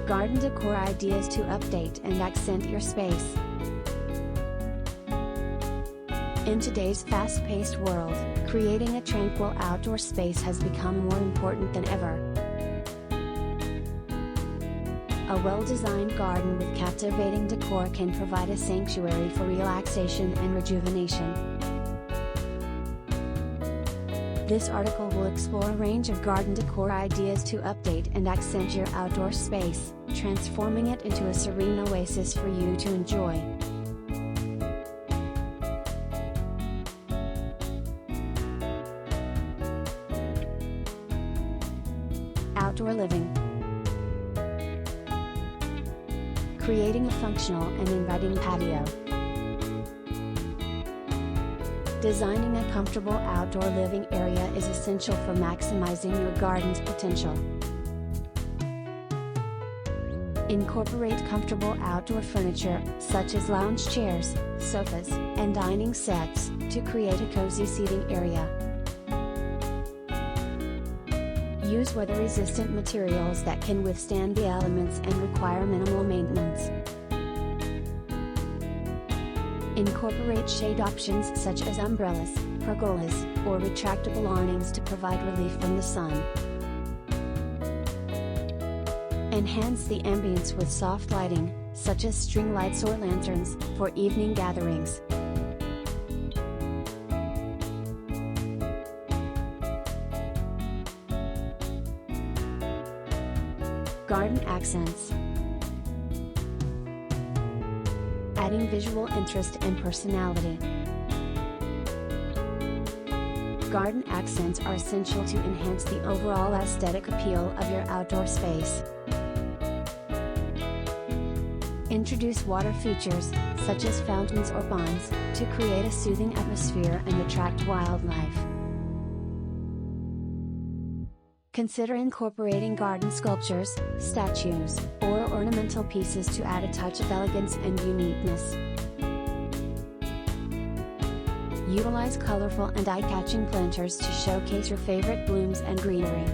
Garden decor ideas to update and accent your space. In today's fast-paced world, creating a tranquil outdoor space has become more important than ever. A well-designed garden with captivating decor can provide a sanctuary for relaxation and rejuvenation. This article will explore a range of garden decor ideas to update and accent your outdoor space, transforming it into a serene oasis for you to enjoy. Outdoor living. Creating a functional and inviting patio. Designing a comfortable outdoor living area is essential for maximizing your garden's potential. Incorporate comfortable outdoor furniture, such as lounge chairs, sofas, and dining sets, to create a cozy seating area. Use weather-resistant materials that can withstand the elements and require minimal maintenance. Incorporate shade options such as umbrellas, pergolas, or retractable awnings to provide relief from the sun. Enhance the ambience with soft lighting, such as string lights or lanterns, for evening gatherings. Garden accents. Adding visual interest and personality. Garden accents are essential to enhance the overall aesthetic appeal of your outdoor space. Introduce water features, such as fountains or ponds, to create a soothing atmosphere and attract wildlife. Consider incorporating garden sculptures, statues, or ornamental pieces to add a touch of elegance and uniqueness. Utilize colorful and eye-catching planters to showcase your favorite blooms and greenery.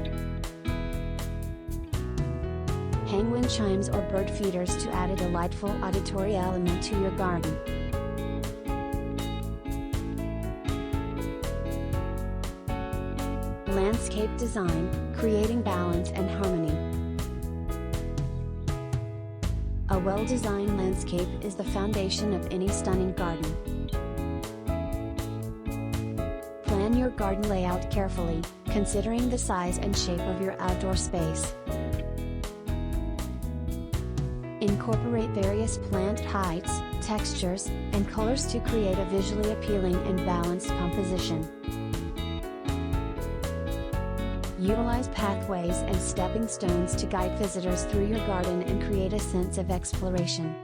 Hang wind chimes or bird feeders to add a delightful auditory element to your garden. Landscape design, creating balance and harmony. A well-designed landscape is the foundation of any stunning garden. Plan your garden layout carefully, considering the size and shape of your outdoor space. Incorporate various plant heights, textures, and colors to create a visually appealing and balanced composition. Utilize pathways and stepping stones to guide visitors through your garden and create a sense of exploration.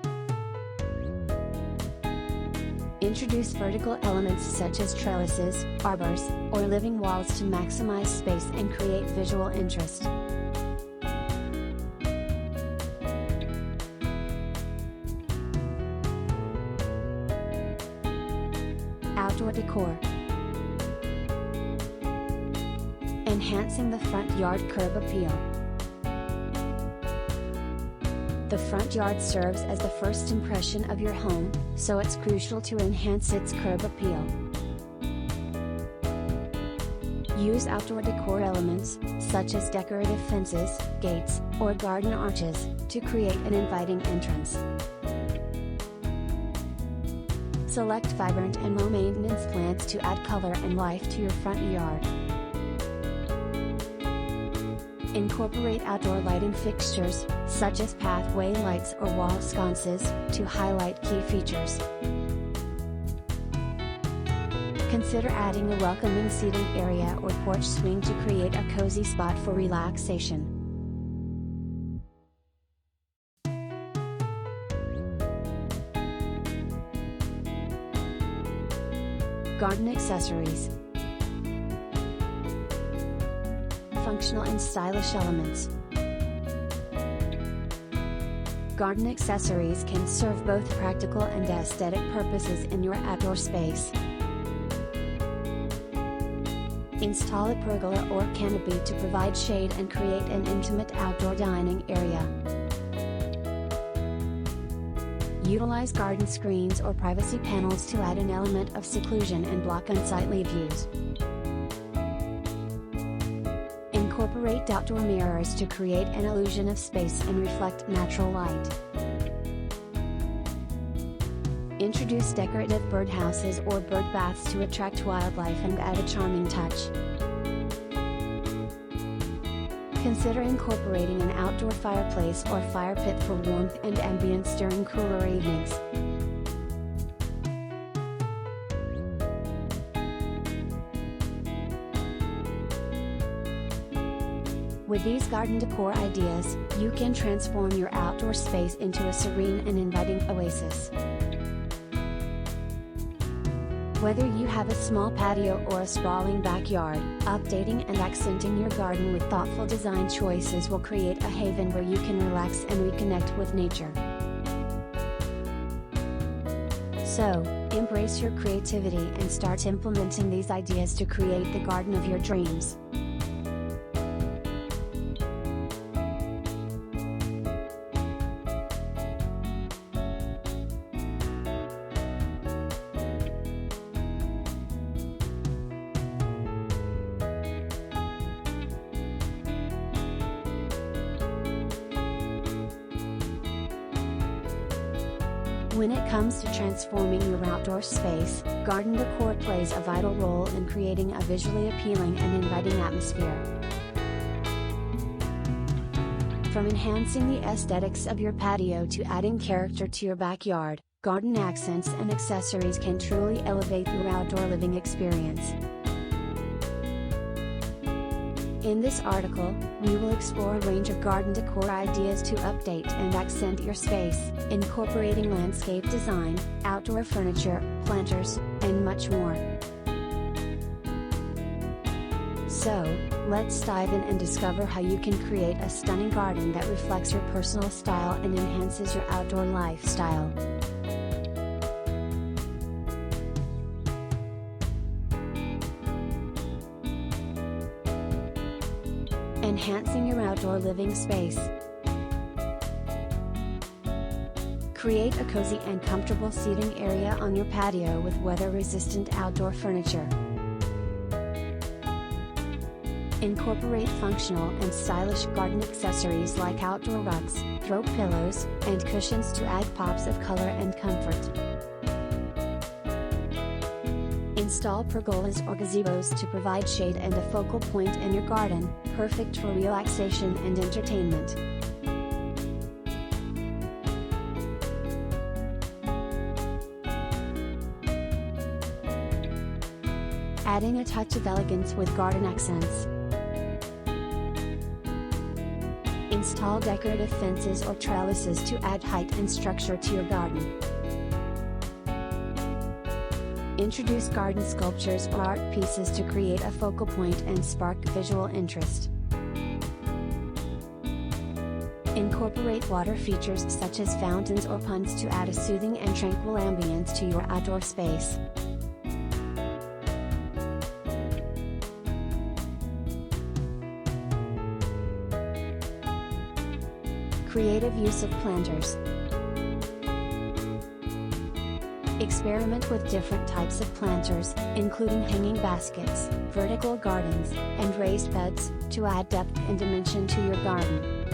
Introduce vertical elements such as trellises, arbors, or living walls to maximize space and create visual interest. Outdoor decor. Enhancing the front yard curb appeal. The front yard serves as the first impression of your home, so it's crucial to enhance its curb appeal. Use outdoor decor elements, such as decorative fences, gates, or garden arches, to create an inviting entrance. Select vibrant and low-maintenance plants to add color and life to your front yard. Incorporate outdoor lighting fixtures, such as pathway lights or wall sconces, to highlight key features. Consider adding a welcoming seating area or porch swing to create a cozy spot for relaxation. Garden accessories. Functional and stylish elements. Garden accessories can serve both practical and aesthetic purposes in your outdoor space. Install a pergola or canopy to provide shade and create an intimate outdoor dining area. Utilize garden screens or privacy panels to add an element of seclusion and block unsightly views. Incorporate outdoor mirrors to create an illusion of space and reflect natural light. Introduce decorative birdhouses or bird baths to attract wildlife and add a charming touch. Consider incorporating an outdoor fireplace or fire pit for warmth and ambience during cooler evenings. With these garden decor ideas, you can transform your outdoor space into a serene and inviting oasis. Whether you have a small patio or a sprawling backyard, updating and accenting your garden with thoughtful design choices will create a haven where you can relax and reconnect with nature. So, embrace your creativity and start implementing these ideas to create the garden of your dreams. When it comes to transforming your outdoor space, garden decor plays a vital role in creating a visually appealing and inviting atmosphere. From enhancing the aesthetics of your patio to adding character to your backyard, garden accents and accessories can truly elevate your outdoor living experience. In this article, we will explore a range of garden decor ideas to update and accent your space, incorporating landscape design, outdoor furniture, planters, and much more. So, let's dive in and discover how you can create a stunning garden that reflects your personal style and enhances your outdoor lifestyle. Enhancing your outdoor living space. Create a cozy and comfortable seating area on your patio with weather-resistant outdoor furniture. Incorporate functional and stylish garden accessories like outdoor rugs, throw pillows, and cushions to add pops of color and comfort. Install pergolas or gazebos to provide shade and a focal point in your garden, perfect for relaxation and entertainment. Adding a touch of elegance with garden accents. Install decorative fences or trellises to add height and structure to your garden. Introduce garden sculptures or art pieces to create a focal point and spark visual interest. Incorporate water features such as fountains or ponds to add a soothing and tranquil ambience to your outdoor space. Creative use of planters. Experiment with different types of planters, including hanging baskets, vertical gardens, and raised beds, to add depth and dimension to your garden.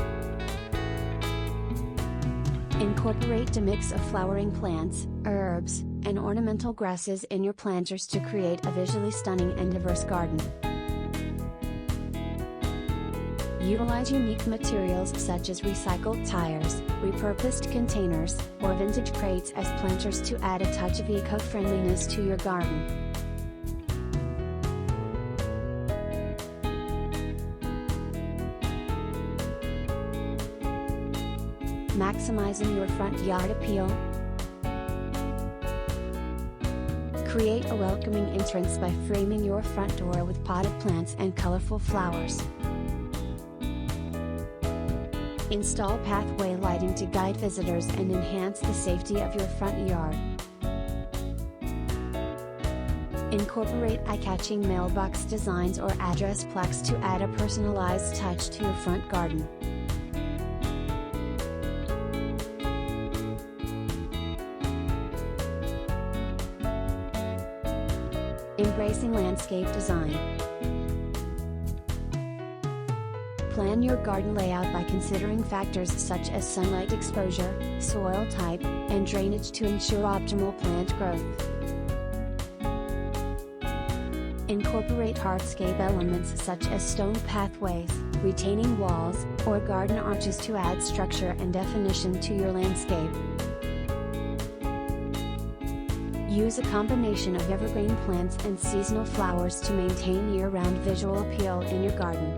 Incorporate a mix of flowering plants, herbs, and ornamental grasses in your planters to create a visually stunning and diverse garden. Utilize unique materials such as recycled tires, repurposed containers, or vintage crates as planters to add a touch of eco-friendliness to your garden. Maximizing your front yard appeal. Create a welcoming entrance by framing your front door with potted plants and colorful flowers. Install pathway lighting to guide visitors and enhance the safety of your front yard. Incorporate eye-catching mailbox designs or address plaques to add a personalized touch to your front garden. landscape design. Plan your garden layout by considering factors such as sunlight exposure, soil type, and drainage to ensure optimal plant growth. Incorporate hardscape elements such as stone pathways, retaining walls, or garden arches to add structure and definition to your landscape. Use a combination of evergreen plants and seasonal flowers to maintain year-round visual appeal in your garden.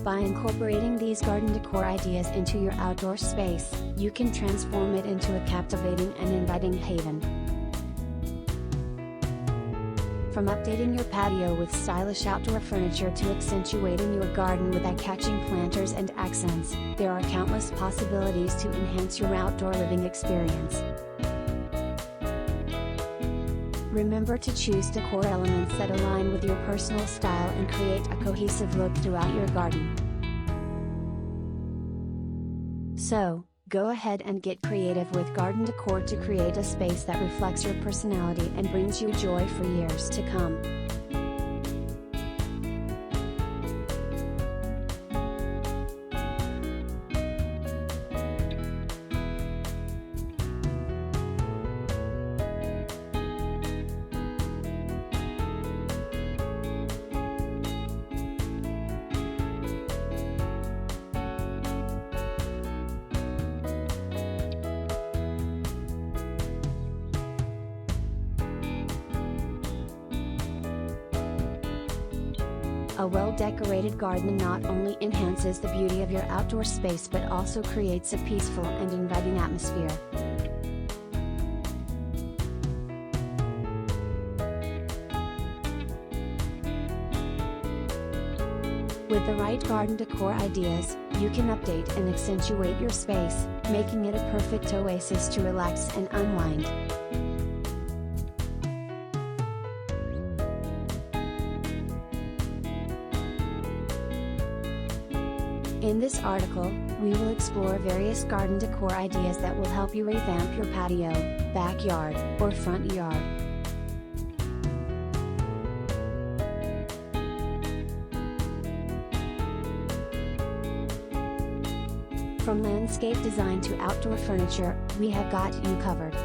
By incorporating these garden decor ideas into your outdoor space, you can transform it into a captivating and inviting haven. From updating your patio with stylish outdoor furniture to accentuating your garden with eye-catching planters and accents, there are countless possibilities to enhance your outdoor living experience. Remember to choose decor elements that align with your personal style and create a cohesive look throughout your garden. So, go ahead and get creative with garden decor to create a space that reflects your personality and brings you joy for years to come. A well-decorated garden not only enhances the beauty of your outdoor space but also creates a peaceful and inviting atmosphere. With the right garden decor ideas, you can update and accentuate your space, making it a perfect oasis to relax and unwind. In this article, we will explore various garden decor ideas that will help you revamp your patio, backyard, or front yard. From landscape design to outdoor furniture, we have got you covered.